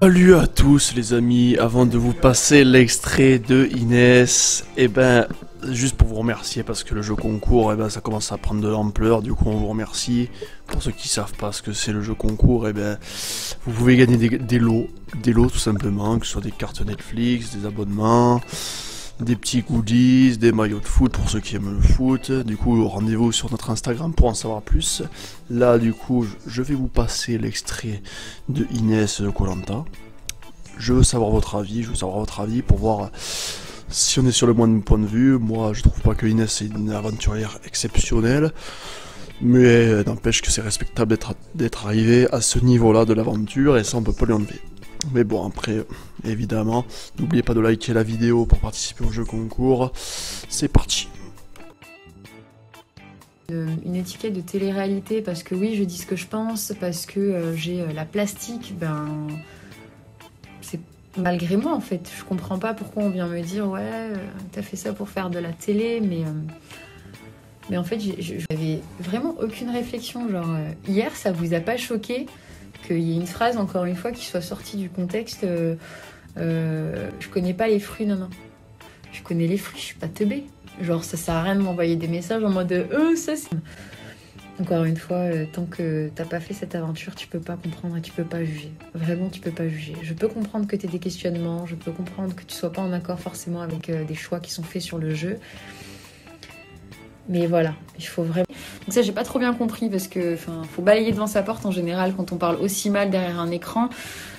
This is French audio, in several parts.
Salut à tous les amis, avant de vous passer l'extrait de Inès, juste pour vous remercier parce que le jeu concours, ça commence à prendre de l'ampleur, du coup on vous remercie. Pour ceux qui savent pas ce que c'est le jeu concours, vous pouvez gagner des lots tout simplement, que ce soit des cartes Netflix, des abonnements, des petits goodies, des maillots de foot pour ceux qui aiment le foot. Du coup, rendez-vous sur notre Instagram pour en savoir plus. Là, du coup, je vais vous passer l'extrait de Inès de koh. Je veux savoir votre avis, pour voir si on est sur le même point de vue. Moi, je trouve pas que Inès est une aventurière exceptionnelle, mais n'empêche que c'est respectable d'être arrivé à ce niveau-là de l'aventure, et ça, on peut pas lui enlever. Mais bon, après, évidemment, n'oubliez pas de liker la vidéo pour participer au jeu concours. C'est parti. Une étiquette de télé-réalité parce que oui, je dis ce que je pense, parce que j'ai la plastique, c'est malgré moi en fait. Je comprends pas pourquoi on vient me dire ouais, t'as fait ça pour faire de la télé, mais en fait, j'avais vraiment aucune réflexion. Genre, hier, ça vous a pas choqué qu'il y ait une phrase, encore une fois, qui soit sortie du contexte je connais pas les fruits, non. Je connais les fruits, je suis pas teubée. Genre, ça sert à rien de m'envoyer des messages en mode ça c'est. Encore une fois, tant que t'as pas fait cette aventure, tu peux pas comprendre et tu peux pas juger. Vraiment, tu peux pas juger. Je peux comprendre que t'aies des questionnements, je peux comprendre que tu sois pas en accord forcément avec des choix qui sont faits sur le jeu. Mais voilà, il faut vraiment... Donc ça, j'ai pas trop bien compris parce que, faut balayer devant sa porte en général quand on parle aussi mal derrière un écran.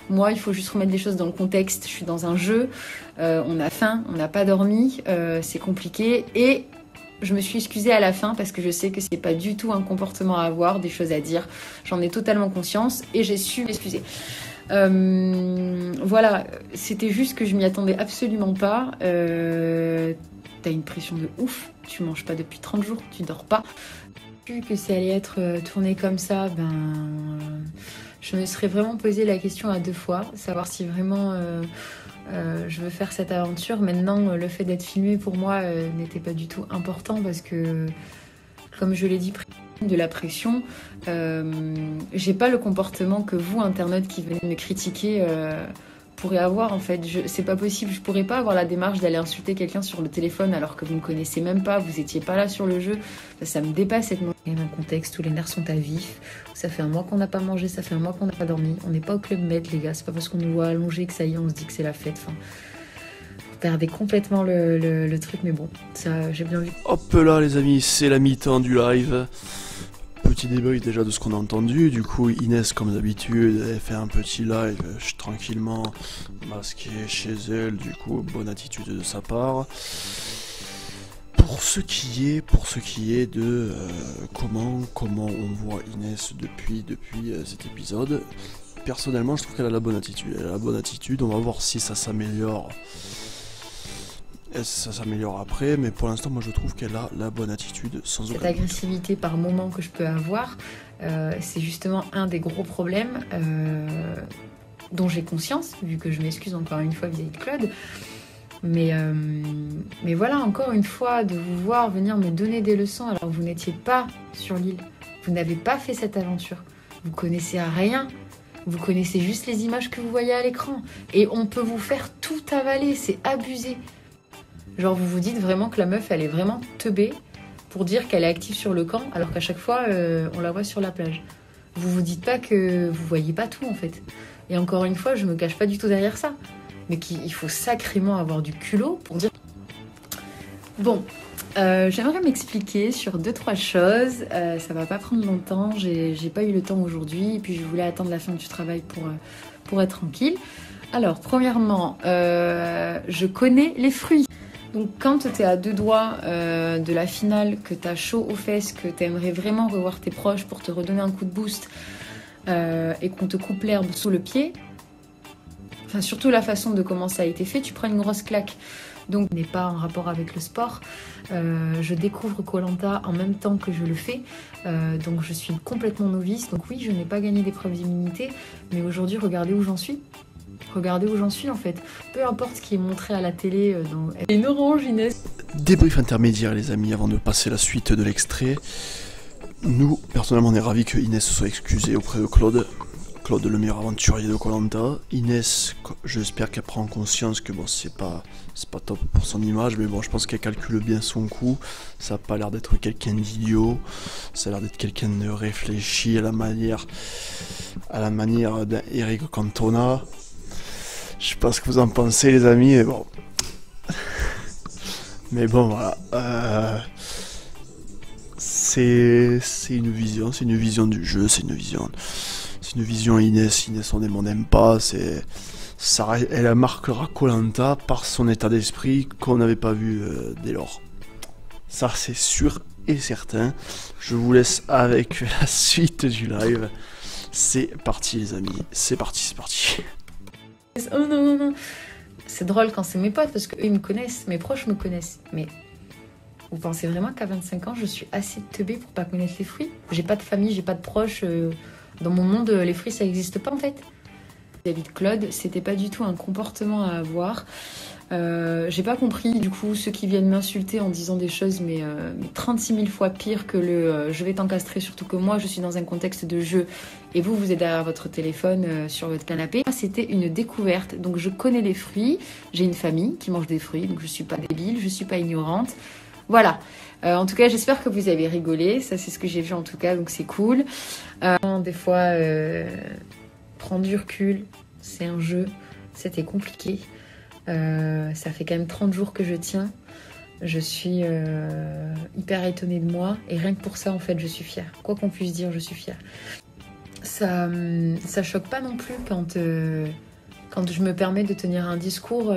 Moi, il faut juste remettre les choses dans le contexte. Je suis dans un jeu, on a faim, on n'a pas dormi, c'est compliqué. Et je me suis excusée à la fin parce que je sais que c'est pas du tout un comportement à avoir, des choses à dire. J'en ai totalement conscience et j'ai su m'excuser. Voilà, c'était juste que je m'y attendais absolument pas. T'as une pression de ouf, tu manges pas depuis 30 jours, tu dors pas. Vu que ça allait être tourné comme ça, je me serais vraiment posé la question à deux fois, savoir si vraiment je veux faire cette aventure. Maintenant, le fait d'être filmé pour moi n'était pas du tout important parce que, comme je l'ai dit, de la pression, j'ai pas le comportement que vous, internautes qui venez me critiquer, pourrait avoir en fait. C'est pas possible, je pourrais pas avoir la démarche d'aller insulter quelqu'un sur le téléphone alors que vous ne connaissez même pas, vous étiez pas là sur le jeu. Ça me dépasse. Il y a un contexte où les nerfs sont à vif, ça fait un mois qu'on n'a pas mangé, ça fait un mois qu'on n'a pas dormi, on n'est pas au Club Med les gars, c'est pas parce qu'on nous voit allongés que ça y est on se dit que c'est la fête. Vous perdez complètement le truc, mais bon, ça j'ai bien vu. Hop là les amis, c'est la mi-temps du live. Petit débrief déjà de ce qu'on a entendu. Du coup, Inès, comme d'habitude, elle fait un petit live tranquillement, masquée chez elle. Du coup, bonne attitude de sa part. Pour ce qui est de comment on voit Inès depuis cet épisode, personnellement, je trouve qu'elle a la bonne attitude. Elle a la bonne attitude. On va voir si ça s'améliore. Ça s'améliore après, mais pour l'instant, moi je trouve qu'elle a la bonne attitude sans aucun doute. Cette agressivité par moment que je peux avoir, c'est justement un des gros problèmes dont j'ai conscience, vu que je m'excuse encore une fois vis-à-vis de Claude. Mais voilà, encore une fois, de vous voir venir me donner des leçons alors que vous n'étiez pas sur l'île. Vous n'avez pas fait cette aventure. Vous connaissez rien. Vous connaissez juste les images que vous voyez à l'écran. Et on peut vous faire tout avaler, c'est abusé. Genre vous vous dites vraiment que la meuf elle est vraiment teubée pour dire qu'elle est active sur le camp alors qu'à chaque fois on la voit sur la plage. Vous vous dites pas que vous voyez pas tout en fait. Et encore une fois je me cache pas du tout derrière ça. Mais qu'il faut sacrément avoir du culot pour dire... Bon, j'aimerais m'expliquer sur 2-3 choses. Ça va pas prendre longtemps, j'ai pas eu le temps aujourd'hui. Et puis je voulais attendre la fin du travail pour être tranquille. Alors premièrement, je connais les fruits. Donc quand tu es à 2 doigts de la finale, que tu as chaud aux fesses, que tu aimerais vraiment revoir tes proches pour te redonner un coup de boost et qu'on te coupe l'herbe sous le pied, enfin surtout la façon de comment ça a été fait, tu prends une grosse claque. Donc n'est pas en rapport avec le sport. Je découvre koh en même temps que je le fais, donc je suis complètement novice. Donc oui, je n'ai pas gagné d'épreuve d'immunité, mais aujourd'hui regardez où j'en suis. Regardez où j'en suis en fait. Peu importe ce qui est montré à la télé dans... Une orange, Inès. Débrief intermédiaire les amis avant de passer la suite de l'extrait. Nous, personnellement, on est ravis que Inès se soit excusée auprès de Claude. Claude, le meilleur aventurier de koh. Inès, j'espère qu'elle prend conscience que bon, c'est pas top pour son image, mais bon, je pense qu'elle calcule bien son coup. Ça a pas l'air d'être quelqu'un d'idiot, ça a l'air d'être quelqu'un de réfléchi à la manière d'Eric Cantona. Je sais pas ce que vous en pensez, les amis, mais bon. Mais bon, voilà. C'est une vision du jeu, c'est une vision Inès. Inès, on n'aime pas. Elle marquera koh par son état d'esprit qu'on n'avait pas vu dès lors. Ça, c'est sûr et certain. Je vous laisse avec la suite du live. C'est parti, les amis. C'est parti. Oh non. C'est drôle quand c'est mes potes parce qu'eux ils me connaissent, mes proches me connaissent. Mais vous pensez vraiment qu'à 25 ans, je suis assez teubée pour pas connaître les fruits? J'ai pas de famille, j'ai pas de proches. Dans mon monde, les fruits, ça n'existe pas en fait. Vis-à-vis de Claude, c'était pas du tout un comportement à avoir. J'ai pas compris, du coup, ceux qui viennent m'insulter en disant des choses, mais 36 000 fois pire que le je vais t'encastrer, surtout que moi, je suis dans un contexte de jeu et vous êtes derrière votre téléphone sur votre canapé. C'était une découverte, donc je connais les fruits, j'ai une famille qui mange des fruits, donc je suis pas débile, je suis pas ignorante. Voilà. En tout cas, j'espère que vous avez rigolé. Ça, c'est ce que j'ai vu en tout cas, donc c'est cool. Des fois, prendre du recul, c'est un jeu. C'était compliqué. Ça fait quand même 30 jours que je tiens. Je suis hyper étonnée de moi. Et rien que pour ça, en fait, je suis fière. Quoi qu'on puisse dire, je suis fière. Ça choque pas non plus quand je me permets de tenir un discours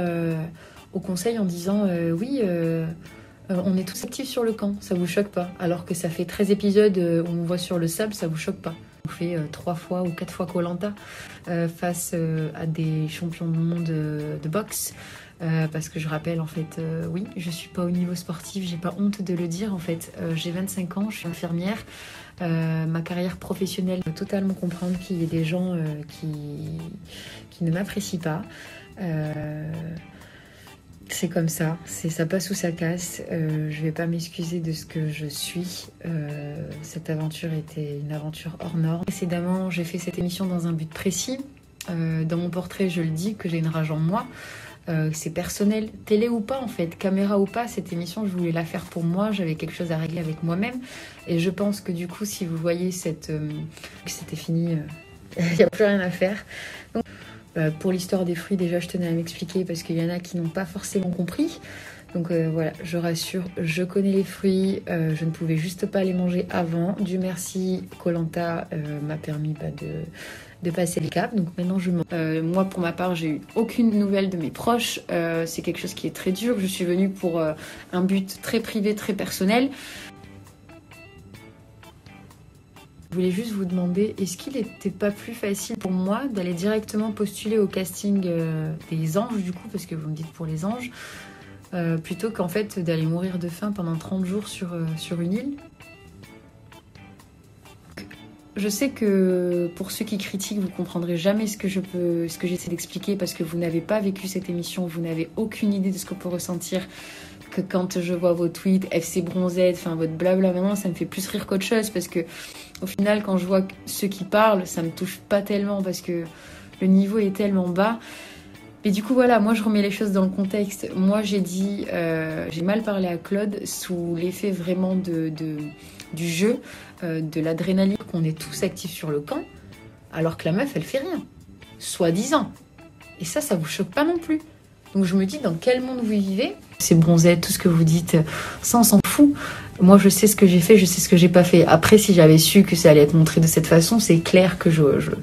au conseil en disant oui... on est tous actifs sur le camp, ça vous choque pas? Alors que ça fait 13 épisodes où on voit sur le sable, ça vous choque pas? On fait 3 fois ou 4 fois koh face à des champions du monde de boxe. Parce que je rappelle, en fait, oui, je suis pas au niveau sportif, j'ai pas honte de le dire, en fait. J'ai 25 ans, je suis infirmière. Ma carrière professionnelle doit totalement comprendre qu'il y ait des gens qui ne m'apprécient pas. C'est comme ça, ça passe ou ça casse. Je vais pas m'excuser de ce que je suis. Cette aventure était une aventure hors norme. Précédemment, j'ai fait cette émission dans un but précis. Dans mon portrait, je le dis que j'ai une rage en moi. C'est personnel, télé ou pas en fait, caméra ou pas, cette émission, je voulais la faire pour moi. J'avais quelque chose à régler avec moi-même. Et je pense que du coup, si vous voyez que c'était fini, il n'y a plus rien à faire. Donc, pour l'histoire des fruits, déjà, je tenais à m'expliquer parce qu'il y en a qui n'ont pas forcément compris. Donc voilà, je rassure, je connais les fruits, je ne pouvais juste pas les manger avant. Dieu merci, koh m'a permis de passer le cap. Donc maintenant, je mange. Moi, pour ma part, j'ai eu aucune nouvelle de mes proches. C'est quelque chose qui est très dur. Je suis venue pour un but très privé, très personnel. Je voulais juste vous demander, est-ce qu'il n'était pas plus facile pour moi d'aller directement postuler au casting des anges, du coup, parce que vous me dites pour les anges, plutôt qu'en fait d'aller mourir de faim pendant 30 jours sur une île? Je sais que pour ceux qui critiquent, vous comprendrez jamais ce que j'essaie d'expliquer parce que vous n'avez pas vécu cette émission, vous n'avez aucune idée de ce qu'on peut ressentir. Que quand je vois vos tweets, FC Bronzette, enfin votre blabla, maintenant ça me fait plus rire qu'autre chose parce que au final quand je vois ceux qui parlent, ça me touche pas tellement parce que le niveau est tellement bas. Mais du coup voilà, moi je remets les choses dans le contexte. Moi j'ai dit, j'ai mal parlé à Claude sous l'effet vraiment du jeu, de l'adrénaline, qu'on est tous actifs sur le camp, alors que la meuf elle fait rien, soi-disant. Et ça vous choque pas non plus. Donc je me dis, dans quel monde vous vivez? C'est Bronzette, tout ce que vous dites, ça on s'en fout. Moi je sais ce que j'ai fait, je sais ce que j'ai pas fait. Après, si j'avais su que ça allait être montré de cette façon, c'est clair que j'aurais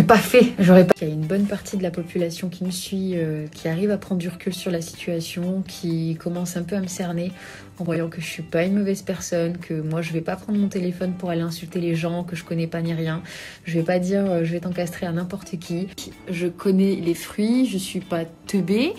pas fait. Il y a une bonne partie de la population qui me suit, qui arrive à prendre du recul sur la situation, qui commence un peu à me cerner en voyant que je suis pas une mauvaise personne, que moi je vais pas prendre mon téléphone pour aller insulter les gens que je connais pas ni rien. Je vais pas dire je vais t'encastrer à n'importe qui. Je connais les fruits, je suis pas teubée.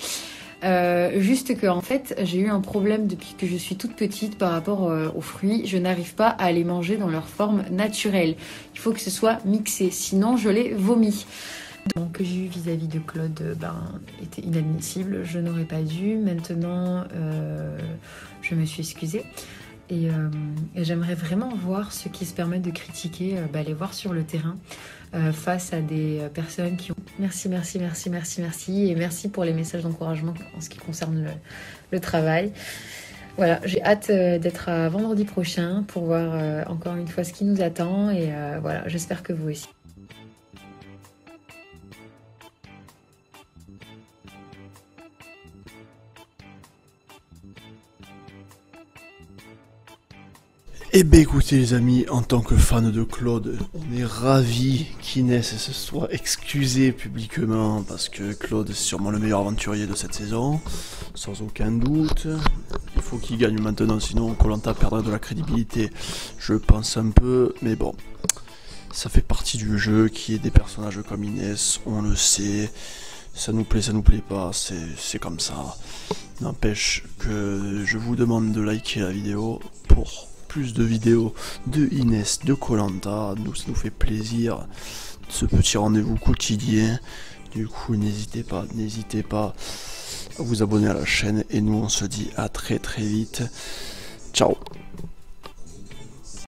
Juste que en fait j'ai eu un problème depuis que je suis toute petite par rapport aux fruits. Je n'arrive pas à les manger dans leur forme naturelle. Il faut que ce soit mixé, sinon je les vomis. Donc que j'ai eu vis-à-vis de Claude était inadmissible. Je n'aurais pas dû. Maintenant je me suis excusée. Et j'aimerais vraiment voir ceux qui se permettent de critiquer, les voir sur le terrain face à des personnes qui ont... Merci, merci, merci, merci, merci. Et merci pour les messages d'encouragement en ce qui concerne le travail. Voilà, j'ai hâte d'être à vendredi prochain pour voir encore une fois ce qui nous attend. Et voilà, j'espère que vous aussi. Eh ben écoutez les amis, en tant que fan de Claude, on est ravis qu'Inès se soit excusée publiquement parce que Claude est sûrement le meilleur aventurier de cette saison, sans aucun doute. Il faut qu'il gagne maintenant, sinon Koh Lanta perdrait de la crédibilité, je pense un peu, mais bon. Ça fait partie du jeu, qui est des personnages comme Inès, on le sait, ça nous plaît pas, c'est comme ça. N'empêche que je vous demande de liker la vidéo pour plus de vidéos de Inès, de Koh Lanta, ça nous fait plaisir, ce petit rendez-vous quotidien. Du coup, n'hésitez pas à vous abonner à la chaîne, et nous on se dit à très vite. Ciao.